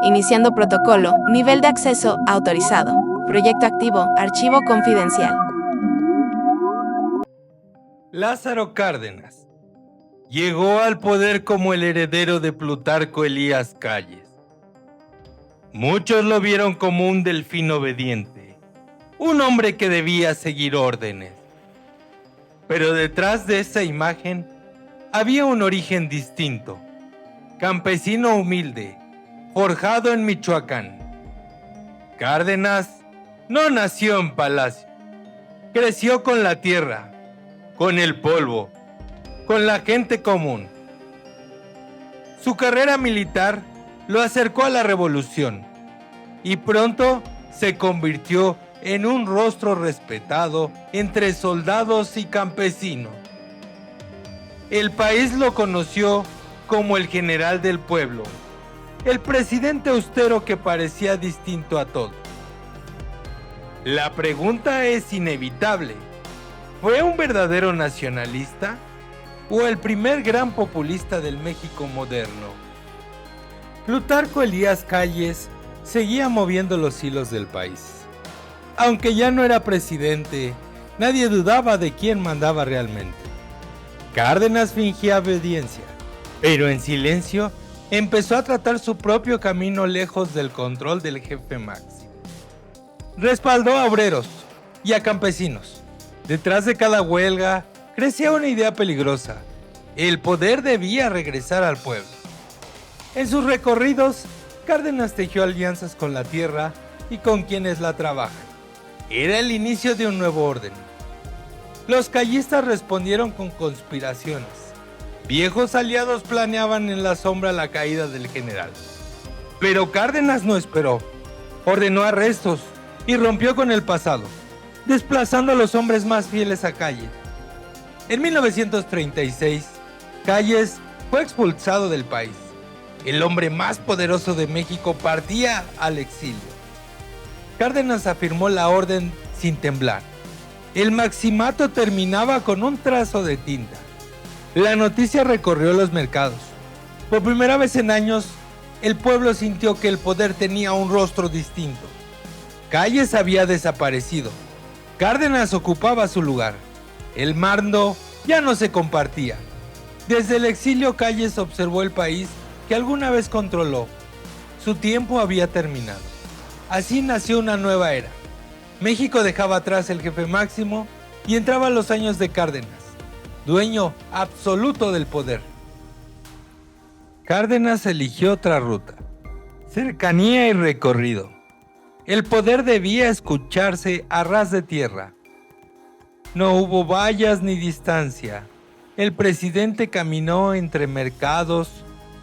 Iniciando protocolo, nivel de acceso autorizado. Proyecto activo, archivo confidencial. Lázaro Cárdenas llegó al poder como el heredero de Plutarco Elías Calles. Muchos lo vieron como un delfín obediente, un hombre que debía seguir órdenes. Pero detrás de esa imagen había un origen distinto, campesino humilde, forjado en Michoacán. Cárdenas no nació en palacio, creció con la tierra, con el polvo, con la gente común. Su carrera militar lo acercó a la revolución y pronto se convirtió en un rostro respetado entre soldados y campesinos. El país lo conoció como el general del pueblo, el presidente austero que parecía distinto a todos. La pregunta es inevitable: ¿fue un verdadero nacionalista o el primer gran populista del México moderno? Plutarco Elías Calles seguía moviendo los hilos del país. Aunque ya no era presidente, nadie dudaba de quién mandaba realmente. Cárdenas fingía obediencia, pero en silencio empezó a tratar su propio camino lejos del control del jefe máximo. Respaldó a obreros y a campesinos. Detrás de cada huelga crecía una idea peligrosa: el poder debía regresar al pueblo. En sus recorridos, Cárdenas tejió alianzas con la tierra y con quienes la trabajan. Era el inicio de un nuevo orden. Los callistas respondieron con conspiraciones. Viejos aliados planeaban en la sombra la caída del general. Pero Cárdenas no esperó. Ordenó arrestos y rompió con el pasado, desplazando a los hombres más fieles a Calles. En 1936, Calles fue expulsado del país. El hombre más poderoso de México partía al exilio. Cárdenas afirmó la orden sin temblar. El maximato terminaba con un trazo de tinta. La noticia recorrió los mercados. Por primera vez en años, el pueblo sintió que el poder tenía un rostro distinto. Calles había desaparecido. Cárdenas ocupaba su lugar. El mando ya no se compartía. Desde el exilio, Calles observó el país que alguna vez controló. Su tiempo había terminado. Así nació una nueva era. México dejaba atrás el jefe máximo y entraban los años de Cárdenas, dueño absoluto del poder. Cárdenas eligió otra ruta: cercanía y recorrido. El poder debía escucharse a ras de tierra. No hubo vallas ni distancia. El presidente caminó entre mercados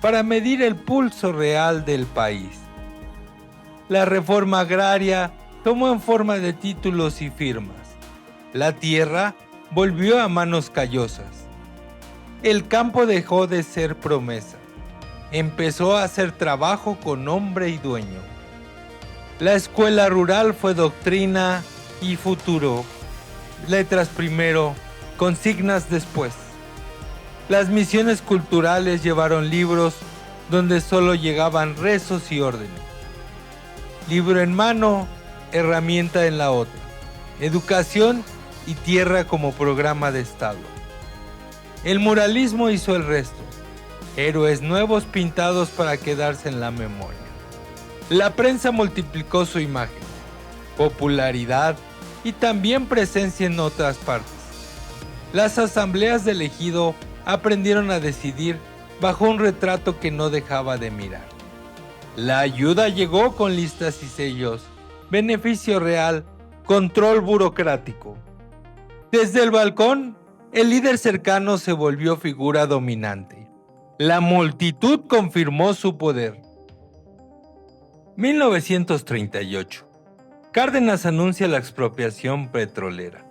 para medir el pulso real del país. La reforma agraria tomó en forma de títulos y firmas. La tierra volvió a manos callosas. El campo dejó de ser promesa. Empezó a hacer trabajo con hombre y dueño. La escuela rural fue doctrina y futuro. Letras primero, consignas después. Las misiones culturales llevaron libros donde solo llegaban rezos y órdenes. Libro en mano, herramienta en la otra. Educación y tierra como programa de Estado. El muralismo hizo el resto. Héroes nuevos pintados para quedarse en la memoria. La prensa multiplicó su imagen, popularidad y también presencia en otras partes. Las asambleas del ejido aprendieron a decidir bajo un retrato que no dejaba de mirar. La ayuda llegó con listas y sellos, beneficio real, control burocrático. Desde el balcón, el líder cercano se volvió figura dominante. La multitud confirmó su poder. 1938. Cárdenas anuncia la expropiación petrolera.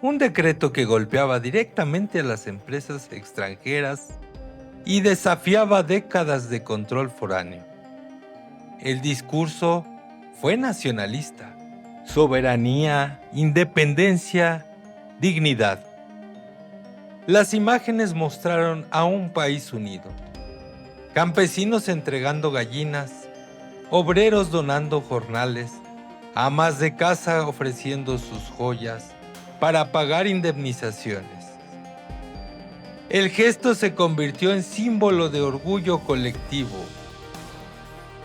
Un decreto que golpeaba directamente a las empresas extranjeras y desafiaba décadas de control foráneo. El discurso fue nacionalista: soberanía, independencia, dignidad. Las imágenes mostraron a un país unido. campesinos entregando gallinas, obreros donando jornales, amas de casa ofreciendo sus joyas para pagar indemnizaciones. El gesto se convirtió en símbolo de orgullo colectivo,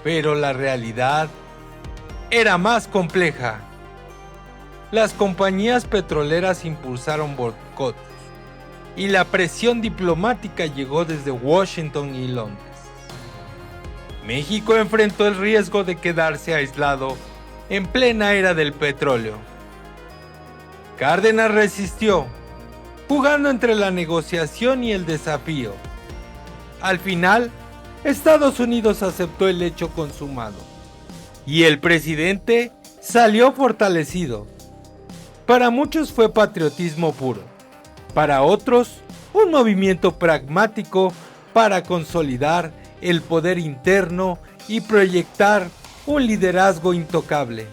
pero la realidad era más compleja. Las compañías petroleras impulsaron boicots y la presión diplomática llegó desde Washington y Londres. México enfrentó el riesgo de quedarse aislado en plena era del petróleo. Cárdenas resistió, jugando entre la negociación y el desafío. Al final, Estados Unidos aceptó el hecho consumado y el presidente salió fortalecido. Para muchos fue patriotismo puro, para otros un movimiento pragmático para consolidar el poder interno y proyectar un liderazgo intocable.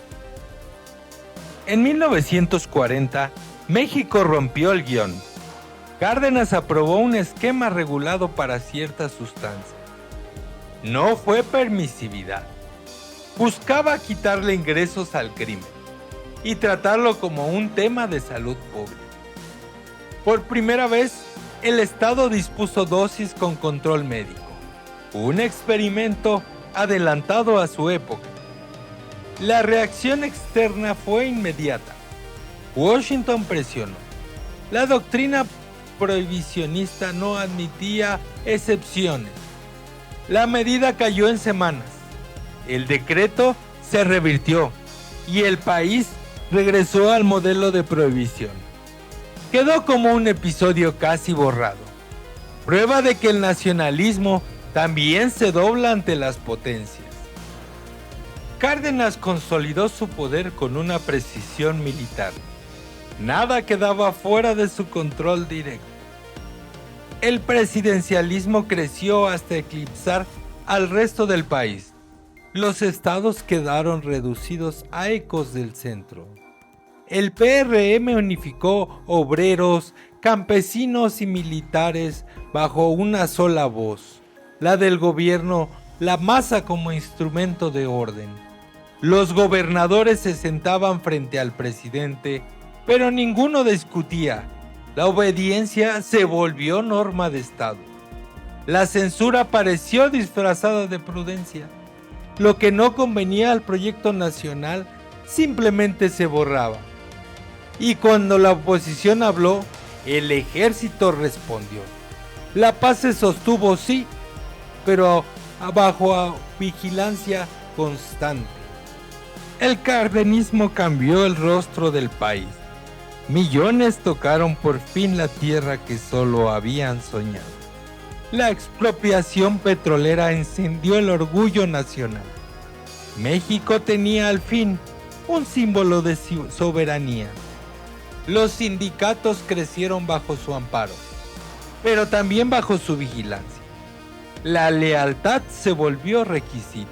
En 1940, México rompió el guión. Cárdenas aprobó un esquema regulado para ciertas sustancias. No fue permisividad. Buscaba quitarle ingresos al crimen y tratarlo como un tema de salud pública. Por primera vez, el Estado dispuso dosis con control médico, un experimento adelantado a su época. La reacción externa fue inmediata. Washington presionó. La doctrina prohibicionista no admitía excepciones. La medida cayó en semanas. El decreto se revirtió y el país regresó al modelo de prohibición. Quedó como un episodio casi borrado, prueba de que el nacionalismo también se dobla ante las potencias. Cárdenas consolidó su poder con una precisión militar. Nada quedaba fuera de su control directo. El presidencialismo creció hasta eclipsar al resto del país. Los estados quedaron reducidos a ecos del centro. El PRM unificó obreros, campesinos y militares bajo una sola voz, la del gobierno, la masa como instrumento de orden. Los gobernadores se sentaban frente al presidente, pero ninguno discutía. La obediencia se volvió norma de Estado. La censura pareció disfrazada de prudencia. Lo que no convenía al proyecto nacional simplemente se borraba. Y cuando la oposición habló, el ejército respondió. La paz se sostuvo, sí, pero bajo vigilancia constante. El cardenismo cambió el rostro del país. Millones tocaron por fin la tierra que solo habían soñado. La expropiación petrolera encendió el orgullo nacional. México tenía al fin un símbolo de soberanía. Los sindicatos crecieron bajo su amparo, pero también bajo su vigilancia. La lealtad se volvió requisito.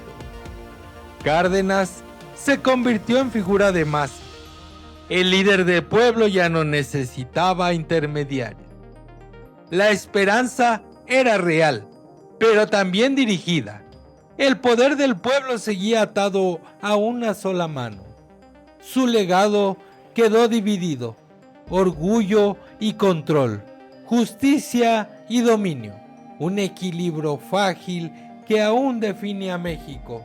Cárdenas se convirtió en figura de masa. El líder del pueblo ya no necesitaba intermediarios. La esperanza era real, pero también dirigida. El poder del pueblo seguía atado a una sola mano. Su legado quedó dividido: orgullo y control, justicia y dominio, un equilibrio frágil que aún define a México.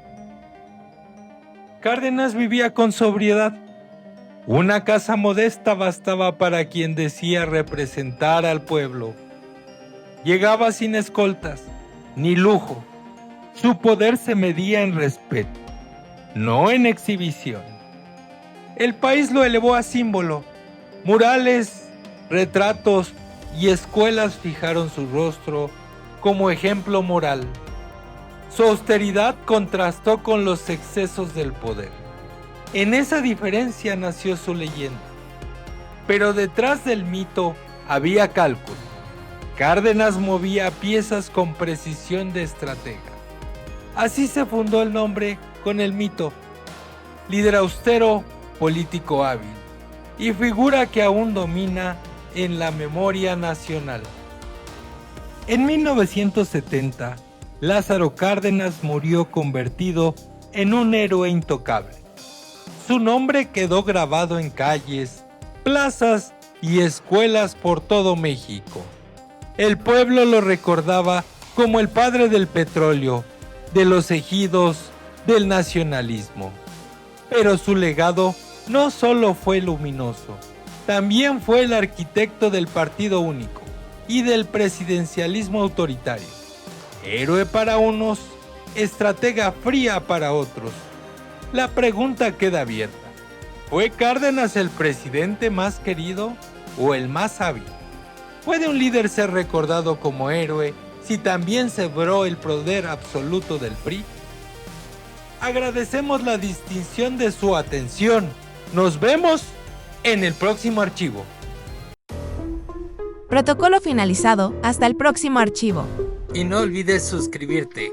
Cárdenas vivía con sobriedad. Una casa modesta bastaba para quien decía representar al pueblo. Llegaba sin escoltas, ni lujo. Su poder se medía en respeto, no en exhibición. El país lo elevó a símbolo. Murales, retratos y escuelas fijaron su rostro como ejemplo moral. Su austeridad contrastó con los excesos del poder. En esa diferencia nació su leyenda. Pero detrás del mito había cálculo. Cárdenas movía piezas con precisión de estratega. Así se fundó el nombre con el mito. Líder austero, político hábil y figura que aún domina en la memoria nacional. En 1970, Lázaro Cárdenas murió convertido en un héroe intocable. Su nombre quedó grabado en calles, plazas y escuelas por todo México. El pueblo lo recordaba como el padre del petróleo, de los ejidos, del nacionalismo. Pero su legado no solo fue luminoso, también fue el arquitecto del partido único y del presidencialismo autoritario. Héroe para unos, estratega fría para otros. La pregunta queda abierta. ¿Fue Cárdenas el presidente más querido o el más hábil? ¿Puede un líder ser recordado como héroe si también sembró el poder absoluto del PRI? Agradecemos la distinción de su atención. Nos vemos en el próximo archivo. Protocolo finalizado. Hasta el próximo archivo. Y no olvides suscribirte.